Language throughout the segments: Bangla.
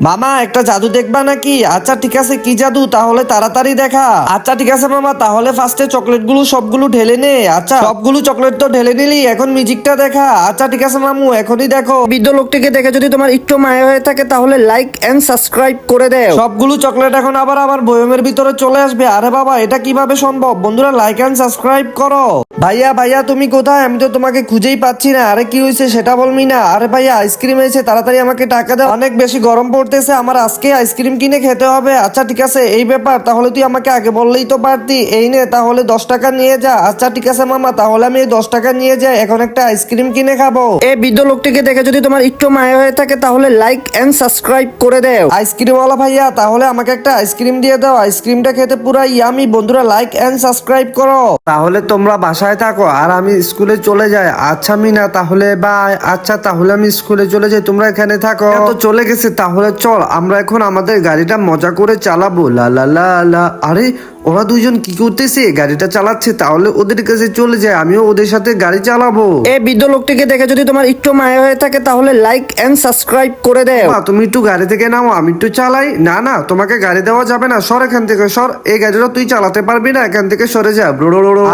মামা একটা জাদু দেখবা নাকি? আচ্ছা ঠিক আছে, কি জাদু? তাহলে তাড়াতাড়ি দেখা। আচ্ছা ঠিক আছে মামা, তাহলে ফার্স্টে চকলেট গুলো সবগুলো ঢেলে নে। আচ্ছা সবগুলো চকলেট তো ঢেলে নিলি, এখন মিউজিকটা দেখা। আচ্ছা ঠিক আছে মামু, এখনই দেখো। বৃদ্ধ লোকটিকে দেখে যদি তোমার একটু মায়া হয়ে থাকে তাহলে লাইক এন্ড সাবস্ক্রাইব করে দেও। সবগুলো চকলেট এখন আবার আমার বয়মের ভিতরে চলে আসবে। আরে বাবা, এটা কিভাবে সম্ভব? বন্ধুরা লাইক এন্ড সাবস্ক্রাইব করো। ভাইয়া ভাইয়া তুমি কোথায়? আমি তো তোমাকে খুঁজেই পাচ্ছি না। আরে কি হয়েছে সেটা বলবি না? আরে ভাইয়া আইসক্রিম এসে, তাড়াতাড়ি আমাকে টাকা দাও, অনেক বেশি গরম পড়তেছে, আমার আজকে আইসক্রিম কিনে খেতে হবে। আচ্ছা ঠিক আছে, এই ব্যাপার, তাহলে তুই আমাকে আগে বললেই তো পারতি। এই নে তাহলে 10 টাকা নিয়ে যা। আচ্ছা ঠিক আছে মামা, তাহলে আমি এই 10 টাকা নিয়ে যাই, এখন একটা আইসক্রিম কিনে খাবো। এই বৃদ্ধ লোকটিকে দেখে যদি তোমার একটু মায়া হয়ে থাকে তাহলে লাইক এন্ড সাবস্ক্রাইব করে দেও। আইসক্রিমওয়ালা ভাইয়া, তাহলে আমাকে একটা আইসক্রিম দিয়ে দাও, আইসক্রিমটা খেতে পুরা ইয়ামি। বন্ধুরা লাইক এন্ড সাবস্ক্রাইব করো। তাহলে তোমরা বাসায় থাকো আর আমি স্কুলে চলে যাই। আচ্ছা মিনা, তাহলে বাই। আচ্ছা তাহলে আমি স্কুলে চলে যাই, তোমরা এখানে থাকো। তো চলে গেছে, তাহলে চল আমরা এখন আমাদের গাড়িটা মজা করে চালাবো। লা লা লা লা। আরে ওরা দুইজন কি করতেছে? গাড়িটা চালাচ্ছে, তাহলে ওদের কাছে চলে যায়, আমিও ওদের সাথে গাড়ি চালাবো। এই বৃদ্ধ লোকটিকে দেখে যদি তোমার একটু মায়া হয়ে থাকে তাহলে লাইক এন্ড সাবস্ক্রাইব করে দেও। তুমি একটু গাড়ি থেকে নামো, আমি একটু চালাই। না না, তোমাকে গাড়ি দেওয়া যাবে না, সর এখান থেকে সর। এই গাড়িটা তুই চালাতে পারবি না, এখান থেকে সরে যা।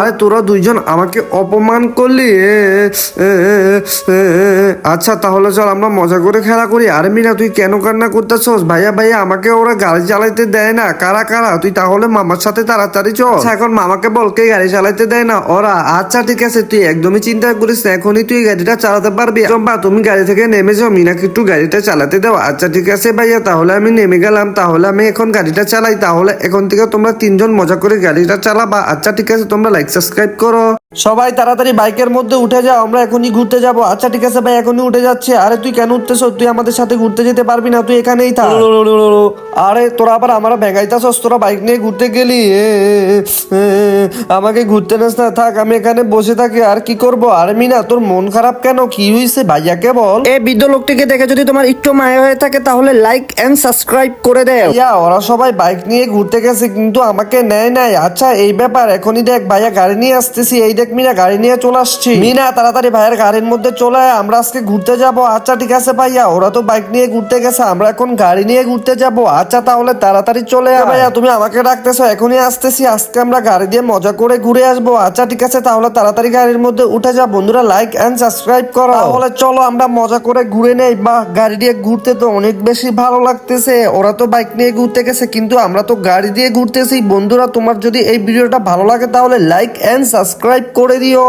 আরে তোরা দুইজন আমাকে অপমান করলি। আচ্ছা তাহলে চল আমরা মজা করে খেলা করি। আরে মিনা তুই কেন কান্না করতেছস? ভাইয়া ভাইয়া আমাকে ওরা গাড়ি চালাইতে দেয় না। কারা কারা? তুই তাহলে মামার সাথে তাড়াতাড়ি চল। আচ্ছা, এখন মামাকে বল কে গাড়ি চালাইতে দেয় না? ওরা। আচ্ছা ঠিক আছে, তুই একদমই চিন্তা করিস না, এখনই তুই গাড়িটা চালাতে পারবি। চম্পা তুমি গাড়ি থেকে নেমে যাও, মিনাকে একটু গাড়িটা চালাতে দাও। আচ্ছা ঠিক আছে ভাইয়া, তাহলে আমি নেমে গেলাম, তাহলে আমি এখন গাড়িটা চালাই। তাহলে এখন থেকে তোমরা তিনজন মজা করে গাড়িটা চালাবা। আচ্ছা ঠিক আছে, তোমরা লাইক সাবস্ক্রাইব করো। সবাই তাড়াতাড়ি বাইকের মধ্যে উঠে যাও, আমরা এখনই ঘুরতে যাব। আচ্ছা ঠিক আছে ভাই, এখনই উঠে যাচ্ছে। আরে তুই কেন উঠতেছ? তুই আমাদের সাথে ঘুরতে যেতে পারবি না, তুই এখানেই থাক। আরে তোরা আবার আমরা ভেঙাইতাছস, তোরা বাইক নিয়ে ঘুরতে গেলি। আমাকে ঘুরতে নাস না, থাক আমি এখানে বসে থাকি। আর কি করব? আরে মিনা তোর মন খারাপ কেন? কি হয়েছে ভাইয়াকে বল। এই বৃদ্ধ লোকটিকে দেখে যদি তোমার একটু মায়া হয়ে থাকে তাহলে লাইক এন্ড সাবস্ক্রাইব করে দেও। ইয়া ওরা সবাই বাইক নিয়ে ঘুরতে গেছে কিন্তু আমাকে নেয় নাই। আচ্ছা এই ব্যাপার, এখনই দেখ ভাইয়া গাড়ি নিয়ে আসতেছি। এই দেখ মিনা, গাড়ি নিয়ে চলে আসছি। মিনা তাড়াতাড়ি ভাইয়ের গাড়ির মধ্যে চলে আয়, আমরা আজকে ঘুরতে যাব। আচ্ছা ঠিক আছে ভাইয়া, ওরা তো বাইক নিয়ে ঘুরতে গেছে, আমরা এখন গাড়ি নিয়ে ঘুরতে যাব। আচ্ছা তাহলে তাড়াতাড়ি চলে আয়। ভাইয়া তুমি আমাকে ডাকতেছো, এখনই আসতেছি। আজকে আমরা গাড়ি দিয়ে মজা করে ঘুরে আসবো। আচ্ছা ঠিক আছে, তাহলে তাড়াতাড়ি গাড়ির মধ্যে উঠে যা। বন্ধুরা লাইক এন্ড সাবস্ক্রাইব করো। তাহলে চলো আমরা মজা করে ঘুরে নেই। বাহ, গাড়ি দিয়ে ঘুরতে তো অনেক বেশি ভালো লাগতেছে। ওরা তো বাইক নিয়ে ঘুরতে গেছে কিন্তু আমরা তো গাড়ি দিয়ে ঘুরতেছি। বন্ধুরা তোমার যদি এই ভিডিওটা ভালো লাগে তাহলে লাইক এন্ড সাবস্ক্রাইব করে দিও।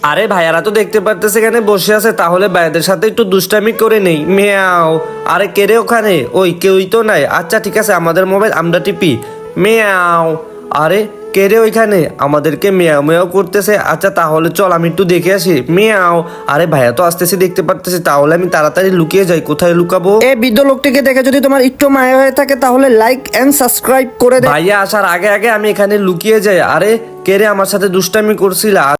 আরে ভাইয়ারা তো দেখতে পারতেছে এখানে বসে আছে, তাহলে ভাইয়াদের সাথে একটু দুষ্টামি করে নেই। মেয়াও। আরে কে রে ওখানে? ওই কেউই তো নাই। আচ্ছা ঠিক আছে, আমাদের মোবাইল আমরা টিপি। মেয়াও। আরে কে রে ওইখানে? আমাদেরকে মেয়াও মেয়াও করতেছে। আচ্ছা তাহলে চল আমি একটু দেখে আসি। মেয়াও। আরে ভাইয়া তো আসতেছে দেখতে পারতেছে, তাহলে আমি তাড়াতাড়ি লুকিয়ে যাই। কোথায় লুকাবো? এই বৃদ্ধ লোকটিকে দেখে যদি তোমার একটু মায়া হয়ে থাকে তাহলে লাইক এন্ড সাবস্ক্রাইব করে দে। ভাইয়া আসার আগে আগে আমি এখানে লুকিয়ে যাই। আরে কে রে আমার সাথে দুষ্টামি করছিল?